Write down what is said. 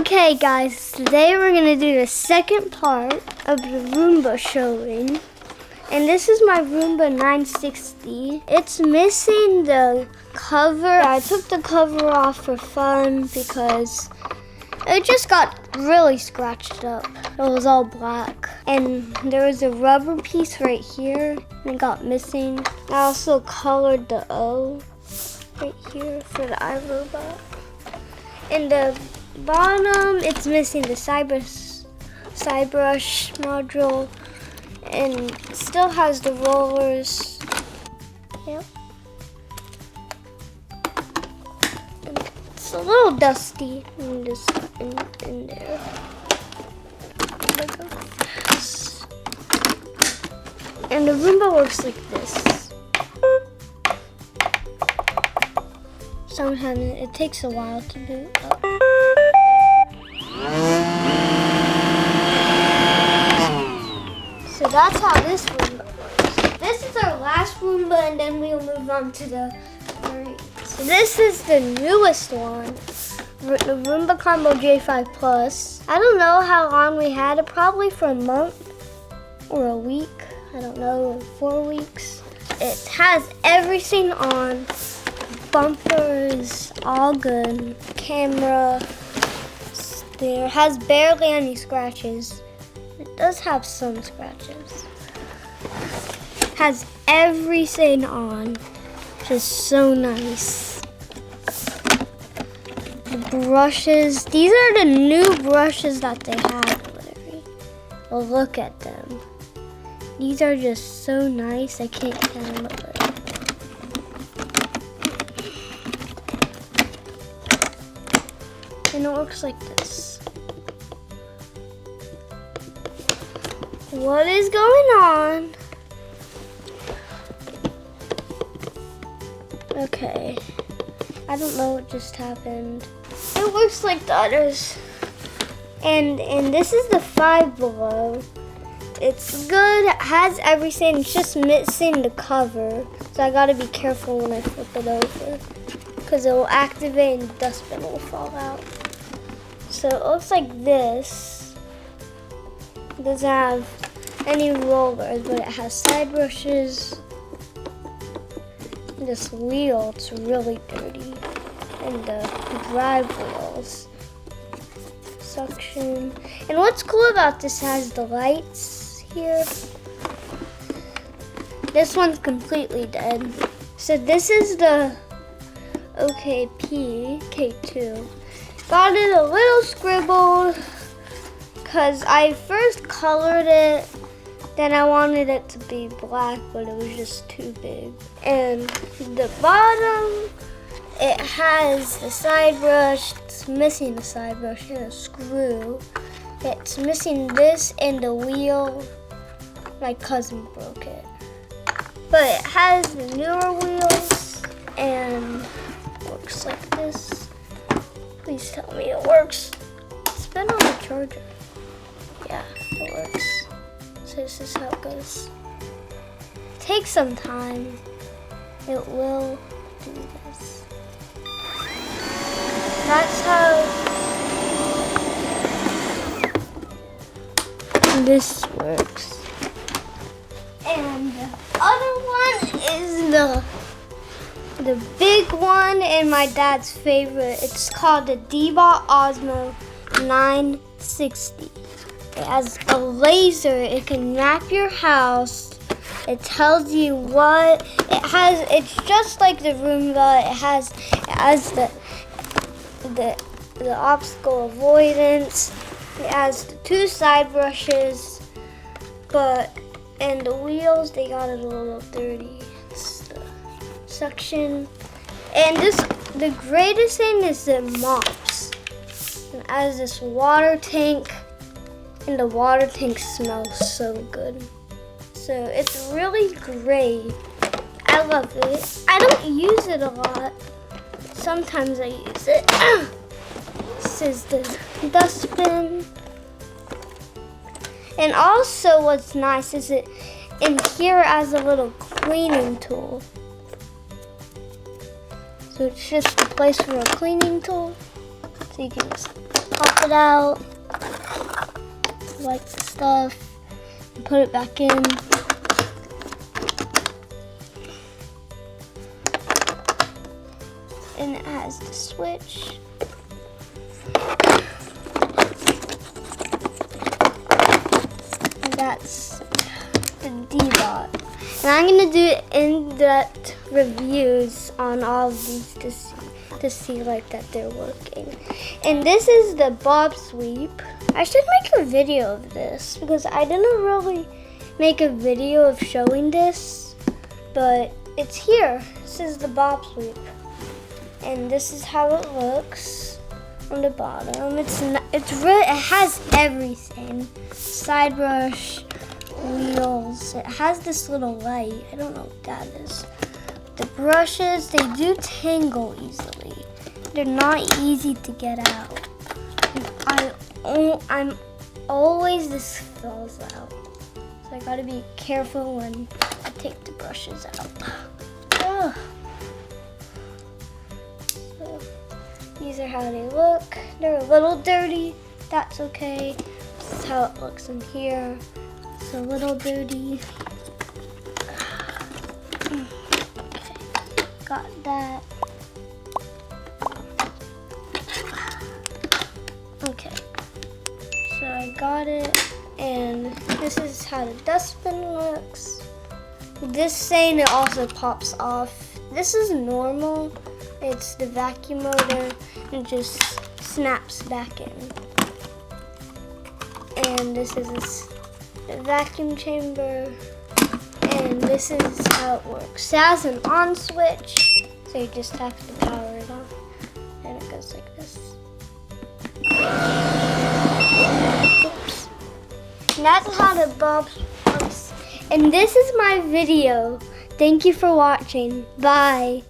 Okay guys, today we're going to do the second part of the Roomba showing. And this is my Roomba 960. It's missing the cover. I took the cover off for fun because it just got really scratched up. It was all black. And there was a rubber piece right here and it got missing. I also colored the O right here for the irobot. And the bottom, it's missing the side brush module and still has the rollers. Yep. And it's a little dusty in there. And the Roomba works like this. Sometimes it takes a while to boot up. So that's how this Roomba works. This is our last Roomba, and then we'll move on to the three. So this is the newest one, the Roomba J5 Plus. I don't know how long we had it, probably for a month or a week. I don't know, 4 weeks. It has everything on. Bumpers, all good. Camera, there has barely any scratches. It does have some scratches. Has everything on, just so nice. The brushes, these are the new brushes that they have, Larry. Well, look at them. These are just so nice, I can't handle it. And it looks like this. What is going on? Okay. I don't know what just happened. It looks like the others. And this is the 5 below. It's good, it has everything, it's just missing the cover. So I gotta be careful when I flip it over, because it will activate and the dustbin will fall out. So it looks like this. It doesn't have any rollers, but it has side brushes. And this wheel, it's really dirty. And the drive wheels. Suction. And what's cool about this has the lights here. This one's completely dead. So this is the OKP K2. Got it a little scribbled because I first colored it, then I wanted it to be black, but it was just too big. And the bottom, it has the side brush. It's missing the side brush and a screw. It's missing this and the wheel. My cousin broke it. But it has the newer wheels and looks like this. Please tell me it works. It's been on the charger. Yeah, it works. So this is how it goes. Take some time. It will do this. That's how this works. And the other one is the big one and my dad's favorite. It's called the Roomba Osmo 960. It has a laser. It can map your house. It tells you what it has. It's just like the Roomba. It has the obstacle avoidance. It has the 2 side brushes, and the wheels, they got it a little dirty. It's the suction. And the greatest thing is the mops. It has this water tank, and the water tank smells so good. So it's really great. I love it. I don't use it a lot. Sometimes I use it. This is the dustbin. And also what's nice is it in here as a little cleaning tool. So it's just a place for a cleaning tool. So you can just pop it out like the stuff and put it back in. And it has the switch. And that's the D-bot. And I'm gonna do in-depth reviews on all of these to see like that they're working. And this is the Bob Sweep. I should make a video of this because I didn't really make a video of showing this, but it's here. This is the Bob Sweep. And this is how it looks on the bottom. It has everything. Side brush, wheels. It has this little light. I don't know what that is. The brushes, they do tangle easily. They're not easy to get out. I'm always, this falls out. So I gotta be careful when I take the brushes out. Oh. So these are how they look. They're a little dirty. That's okay. This is how it looks in here. It's a little dirty. Okay, got that. Okay, so I got it, and this is how the dustbin looks. This saying it also pops off. This is normal. It's the vacuum motor and just snaps back in. And this is the vacuum chamber, and this is how it works. It has an on switch, so you just have to power it on, and it goes like this. Oops. And that's how the bulb works. And this is my video. Thank you for watching. Bye.